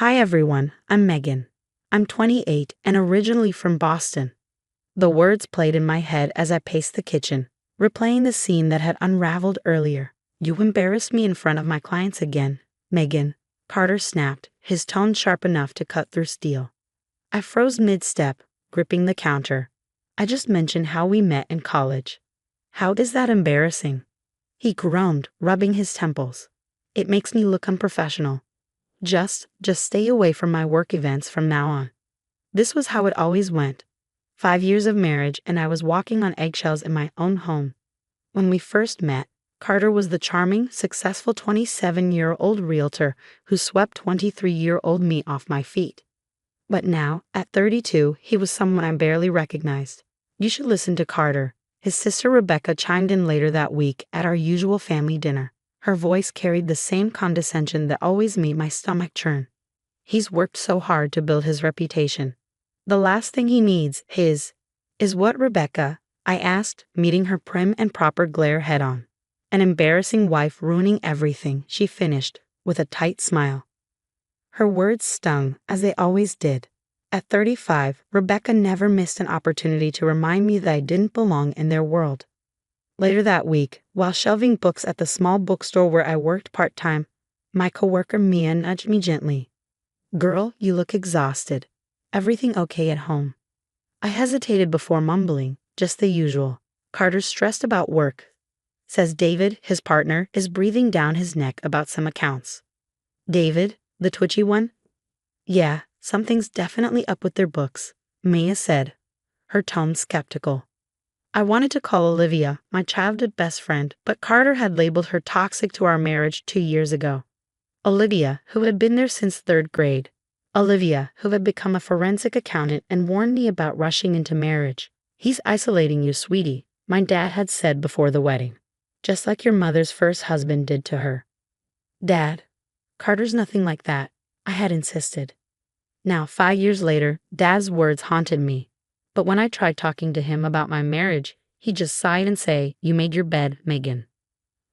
Hi everyone, I'm Megan. I'm 28 and originally from Boston. The words played in my head as I paced the kitchen, replaying the scene that had unraveled earlier. You embarrassed me in front of my clients again, Megan. Carter snapped, his tone sharp enough to cut through steel. I froze mid-step, gripping the counter. I just mentioned how we met in college. How is that embarrassing? He groaned, rubbing his temples. It makes me look unprofessional. Just stay away from my work events from now on. This was how it always went. 5 years of marriage and I was walking on eggshells in my own home. When we first met, Carter was the charming, successful 27-year-old realtor who swept 23-year-old me off my feet. But now, at 32, he was someone I barely recognized. You should listen to Carter. His sister Rebecca chimed in later that week at our usual family dinner. Her voice carried the same condescension that always made my stomach churn. He's worked so hard to build his reputation. The last thing he needs is what, Rebecca? I asked, meeting her prim and proper glare head-on. An embarrassing wife ruining everything, she finished, with a tight smile. Her words stung, as they always did. At 35, Rebecca never missed an opportunity to remind me that I didn't belong in their world. Later that week, while shelving books at the small bookstore where I worked part-time, my coworker Mia nudged me gently. Girl, you look exhausted. Everything okay at home? I hesitated before mumbling, just the usual. Carter's stressed about work. Says David, his partner, is breathing down his neck about some accounts. David, the twitchy one? Yeah, something's definitely up with their books, Mia said, her tone skeptical. I wanted to call Olivia, my childhood best friend, but Carter had labeled her toxic to our marriage 2 years ago. Olivia, who had been there since 3rd grade. Olivia, who had become a forensic accountant and warned me about rushing into marriage. He's isolating you, sweetie, my dad had said before the wedding. Just like your mother's first husband did to her. Dad. Carter's nothing like that, I had insisted. Now, 5 years later, Dad's words haunted me. But when I tried talking to him about my marriage, he just sighed and say, "You made your bed, Megan."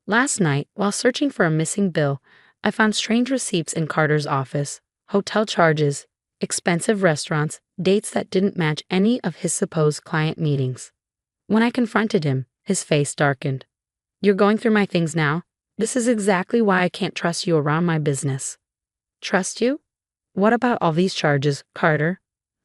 Last night, while searching for a missing bill, I found strange receipts in Carter's office, hotel charges, expensive restaurants, dates that didn't match any of his supposed client meetings. When I confronted him, his face darkened. You're going through my things now? This is exactly why I can't trust you around my business. Trust you? What about all these charges, Carter?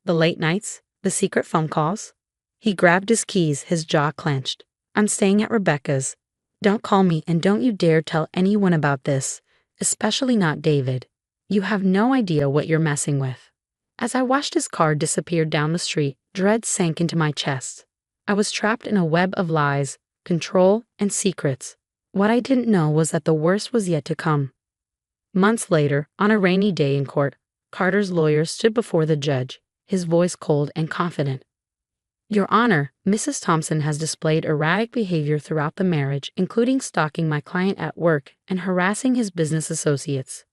The late nights? The secret phone calls? He grabbed his keys, his jaw clenched. I'm staying at Rebecca's. Don't call me and don't you dare tell anyone about this, especially not David. You have no idea what you're messing with. As I watched his car disappear down the street, dread sank into my chest. I was trapped in a web of lies, control, and secrets. What I didn't know was that the worst was yet to come. Months later, on a rainy day in court, Carter's lawyer stood before the judge, his voice cold and confident. Your Honor, Mrs. Thompson has displayed erratic behavior throughout the marriage, including stalking my client at work and harassing his business associates.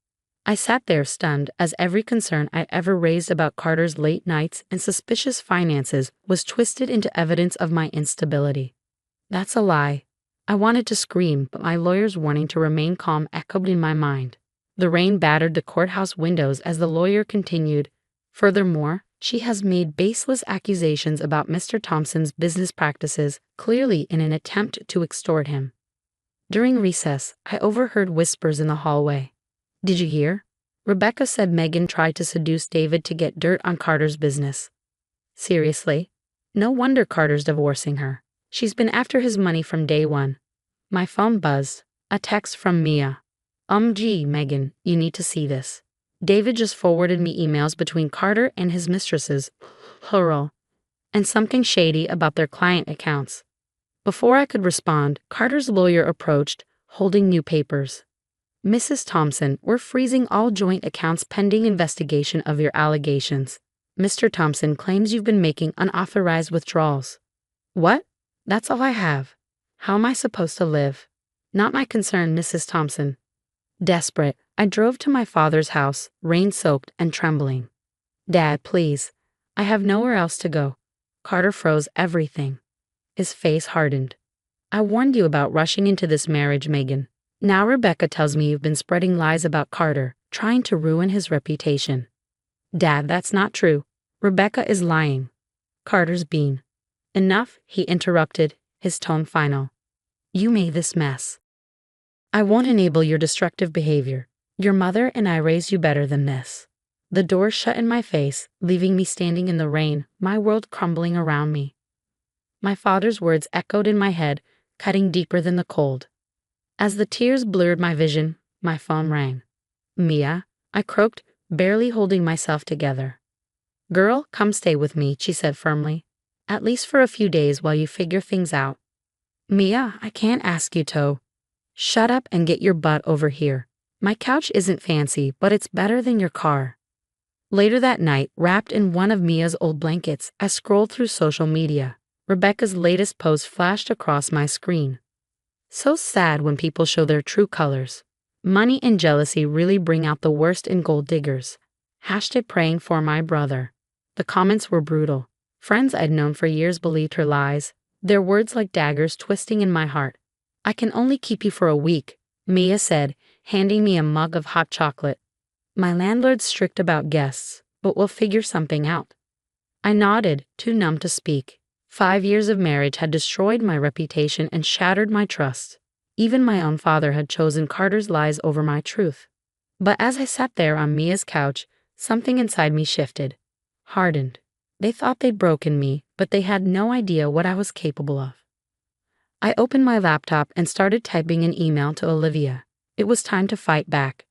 I sat there stunned as every concern I'd ever raised about Carter's late nights and suspicious finances was twisted into evidence of my instability. That's a lie. I wanted to scream, but my lawyer's warning to remain calm echoed in my mind. The rain battered the courthouse windows as the lawyer continued. Furthermore, she has made baseless accusations about Mr. Thompson's business practices, clearly in an attempt to extort him. During recess, I overheard whispers in the hallway. Did you hear? Rebecca said Megan tried to seduce David to get dirt on Carter's business. Seriously? No wonder Carter's divorcing her. She's been after his money from day one. My phone buzzed. A text from Mia. Gee, Megan, you need to see this. David just forwarded me emails between Carter and his mistresses, plural, and something shady about their client accounts. Before I could respond, Carter's lawyer approached, holding new papers. Mrs. Thompson, we're freezing all joint accounts pending investigation of your allegations. Mr. Thompson claims you've been making unauthorized withdrawals. What? That's all I have. How am I supposed to live? Not my concern, Mrs. Thompson. Desperate, I drove to my father's house, rain-soaked and trembling. Dad, please. I have nowhere else to go. Carter froze everything. His face hardened. I warned you about rushing into this marriage, Megan. Now Rebecca tells me you've been spreading lies about Carter, trying to ruin his reputation. Dad, that's not true. Rebecca is lying. Carter's bean. Enough, he interrupted, his tone final. You made this mess. I won't enable your destructive behavior. Your mother and I raised you better than this. The door shut in my face, leaving me standing in the rain, my world crumbling around me. My father's words echoed in my head, cutting deeper than the cold. As the tears blurred my vision, my phone rang. Mia, I croaked, barely holding myself together. Girl, come stay with me, she said firmly. At least for a few days while you figure things out. Mia, I can't ask you to. Shut up and get your butt over here. My couch isn't fancy, but it's better than your car. Later that night, wrapped in one of Mia's old blankets, I scrolled through social media. Rebecca's latest post flashed across my screen. So sad when people show their true colors. Money and jealousy really bring out the worst in gold diggers. Hashtag praying for my brother. The comments were brutal. Friends I'd known for years believed her lies, their words like daggers twisting in my heart. I can only keep you for a week, Mia said, handing me a mug of hot chocolate. My landlord's strict about guests, but we'll figure something out. I nodded, too numb to speak. 5 years of marriage had destroyed my reputation and shattered my trust. Even my own father had chosen Carter's lies over my truth. But as I sat there on Mia's couch, something inside me shifted. Hardened. They thought they'd broken me, but they had no idea what I was capable of. I opened my laptop and started typing an email to Olivia. It was time to fight back.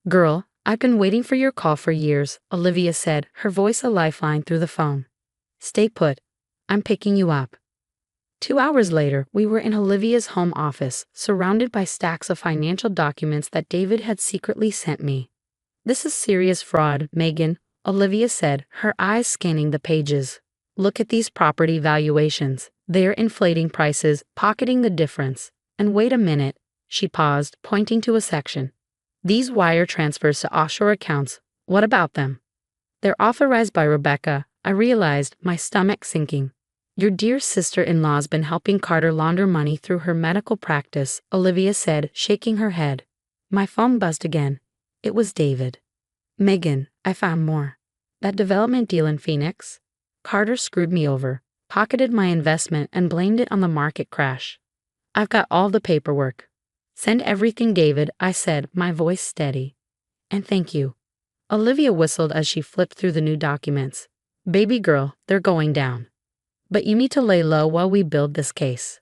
Girl, I've been waiting for your call for years, Olivia said, her voice a lifeline through the phone. Stay put. I'm picking you up. 2 hours later, we were in Olivia's home office, surrounded by stacks of financial documents that David had secretly sent me. This is serious fraud, Megan, Olivia said, her eyes scanning the pages. Look at these property valuations. They're inflating prices, pocketing the difference. And wait a minute, she paused, pointing to a section. These wire transfers to offshore accounts, what about them? They're authorized by Rebecca, I realized, my stomach sinking. Your dear sister-in-law's been helping Carter launder money through her medical practice, Olivia said, shaking her head. My phone buzzed again. It was David. Megan, I found more. That development deal in Phoenix? Carter screwed me over, pocketed my investment, and blamed it on the market crash. I've got all the paperwork. Send everything, David, I said, my voice steady. And thank you. Olivia whistled as she flipped through the new documents. Baby girl, they're going down. But you need to lay low while we build this case.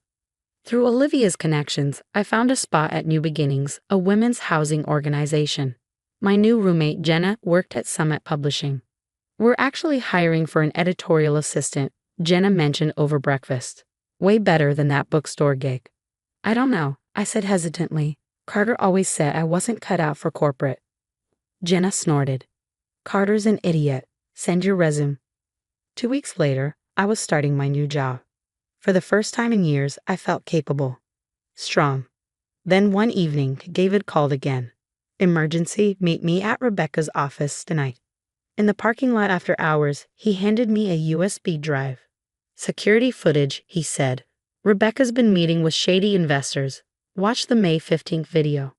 Through Olivia's connections, I found a spot at New Beginnings, a women's housing organization. My new roommate, Jenna, worked at Summit Publishing. We're actually hiring for an editorial assistant, Jenna mentioned over breakfast. Way better than that bookstore gig. I don't know, I said hesitantly. Carter always said I wasn't cut out for corporate. Jenna snorted. Carter's an idiot. Send your resume. 2 weeks later, I was starting my new job. For the first time in years, I felt capable. Strong. Then one evening, David called again. Emergency, meet me at Rebecca's office tonight. In the parking lot after hours, he handed me a USB drive. Security footage, he said. Rebecca's been meeting with shady investors. Watch the May 15th video.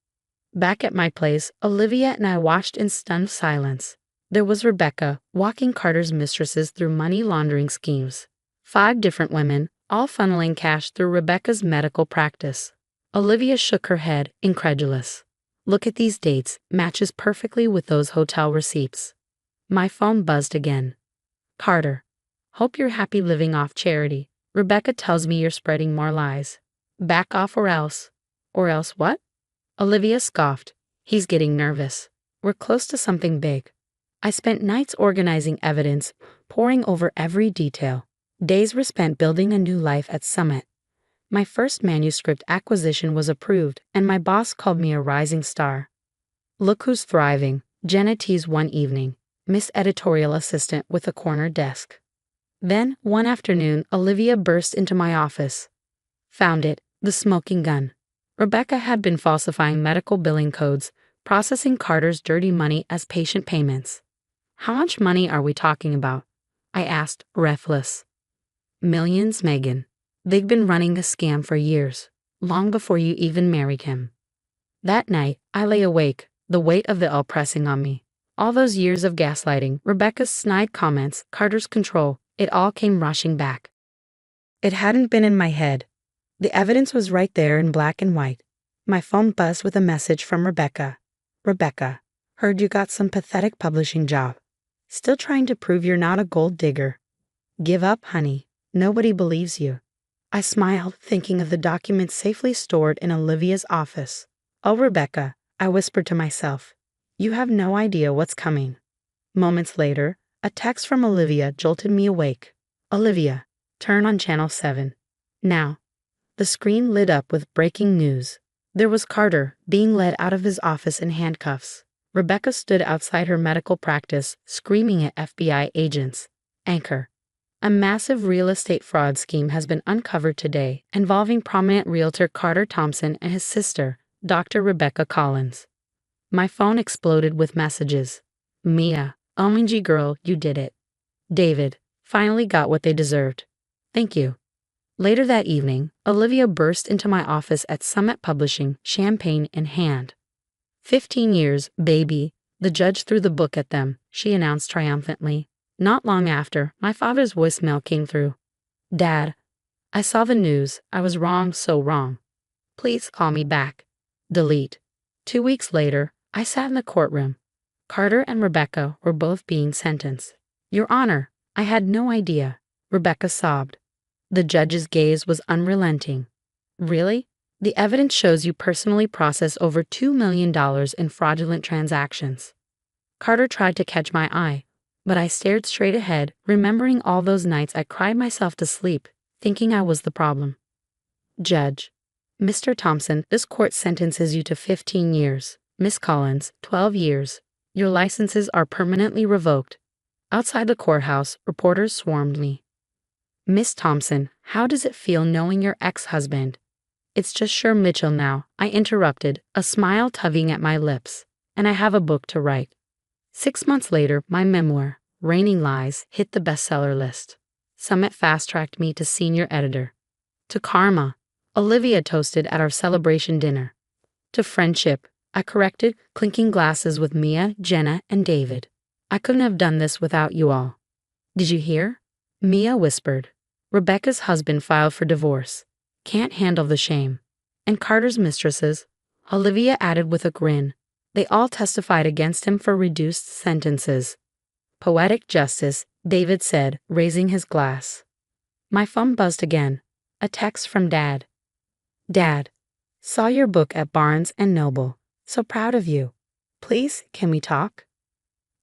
Back at my place, Olivia and I watched in stunned silence. There was Rebecca, walking Carter's mistresses through money laundering schemes. 5 different women, all funneling cash through Rebecca's medical practice. Olivia shook her head, incredulous. Look at these dates, matches perfectly with those hotel receipts. My phone buzzed again. Carter. Hope you're happy living off charity. Rebecca tells me you're spreading more lies. Back off or else. Or else what? Olivia scoffed. He's getting nervous. We're close to something big. I spent nights organizing evidence, poring over every detail. Days were spent building a new life at Summit. My first manuscript acquisition was approved, and my boss called me a rising star. Look who's thriving, Jenna teased one evening, Miss Editorial Assistant with a corner desk. Then, one afternoon, Olivia burst into my office. Found it, the smoking gun. Rebecca had been falsifying medical billing codes, processing Carter's dirty money as patient payments. How much money are we talking about? I asked, breathless. Millions, Megan. They've been running a scam for years, long before you even married him. That night, I lay awake, the weight of it all pressing on me. All those years of gaslighting, Rebecca's snide comments, Carter's control, it all came rushing back. It hadn't been in my head. The evidence was right there in black and white. My phone buzzed with a message from Rebecca. Rebecca, heard you got some pathetic publishing job. Still trying to prove you're not a gold digger. Give up, honey. Nobody believes you. I smiled, thinking of the documents safely stored in Olivia's office. Oh, Rebecca, I whispered to myself. You have no idea what's coming. Moments later, a text from Olivia jolted me awake. Olivia, turn on channel 7. Now. The screen lit up with breaking news. There was Carter, being led out of his office in handcuffs. Rebecca stood outside her medical practice, screaming at FBI agents. Anchor. A massive real estate fraud scheme has been uncovered today, involving prominent realtor Carter Thompson and his sister, Dr. Rebecca Collins. My phone exploded with messages. Mia, OMG girl, you did it. David, finally got what they deserved. Thank you. Later that evening, Olivia burst into my office at Summit Publishing, champagne in hand. 15 years, baby. The judge threw the book at them, she announced triumphantly. Not long after, my father's voicemail came through. Dad, I saw the news. I was wrong, so wrong. Please call me back. Delete. 2 weeks later, I sat in the courtroom. Carter and Rebecca were both being sentenced. Your Honor, I had no idea. Rebecca sobbed. The judge's gaze was unrelenting. Really? The evidence shows you personally processed over $2 million in fraudulent transactions. Carter tried to catch my eye, but I stared straight ahead, remembering all those nights I cried myself to sleep, thinking I was the problem. Judge. Mr. Thompson, this court sentences you to 15 years. Miss Collins, 12 years. Your licenses are permanently revoked. Outside the courthouse, reporters swarmed me. Miss Thompson, how does it feel knowing your ex-husband? It's just Sher Mitchell now, I interrupted, a smile tugging at my lips. And I have a book to write. 6 months later, my memoir, Raining Lies, hit the bestseller list. Summit fast-tracked me to senior editor. To karma, Olivia toasted at our celebration dinner. To friendship, I corrected, clinking glasses with Mia, Jenna, and David. I couldn't have done this without you all. Did you hear? Mia whispered. Rebecca's husband filed for divorce. Can't handle the shame. And Carter's mistresses, Olivia added with a grin. They all testified against him for reduced sentences. Poetic justice, David said, raising his glass. My phone buzzed again. A text from Dad. Dad, saw your book at Barnes & Noble. So proud of you. Please, can we talk?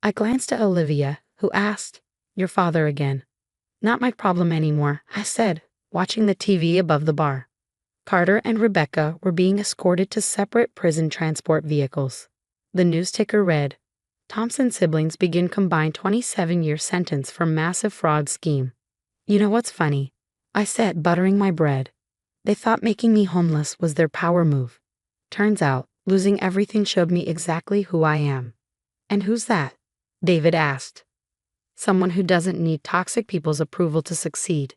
I glanced at Olivia, who asked, Your father again. Not my problem anymore, I said, watching the TV above the bar. Carter and Rebecca were being escorted to separate prison transport vehicles. The news ticker read, Thompson siblings begin combined 27-year sentence for massive fraud scheme. You know what's funny? I said, buttering my bread. They thought making me homeless was their power move. Turns out, losing everything showed me exactly who I am. And who's that? David asked. Someone who doesn't need toxic people's approval to succeed.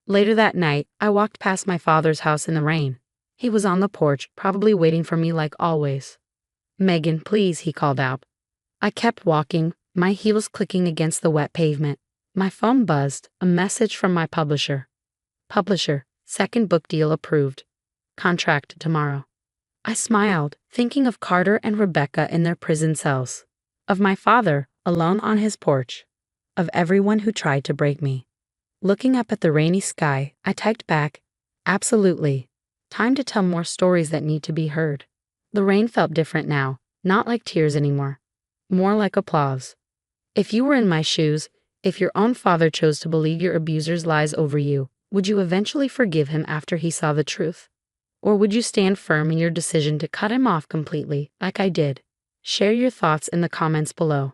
Later that night, I walked past my father's house in the rain. He was on the porch, probably waiting for me like always. Megan, please, he called out. I kept walking, my heels clicking against the wet pavement. My phone buzzed, a message from my publisher. Publisher, second book deal approved. Contract tomorrow. I smiled, thinking of Carter and Rebecca in their prison cells. Of my father, alone on his porch. Of everyone who tried to break me. Looking up at the rainy sky, I typed back, absolutely. Time to tell more stories that need to be heard. The rain felt different now, not like tears anymore. More like applause. If you were in my shoes, if your own father chose to believe your abuser's lies over you, would you eventually forgive him after he saw the truth? Or would you stand firm in your decision to cut him off completely, like I did? Share your thoughts in the comments below.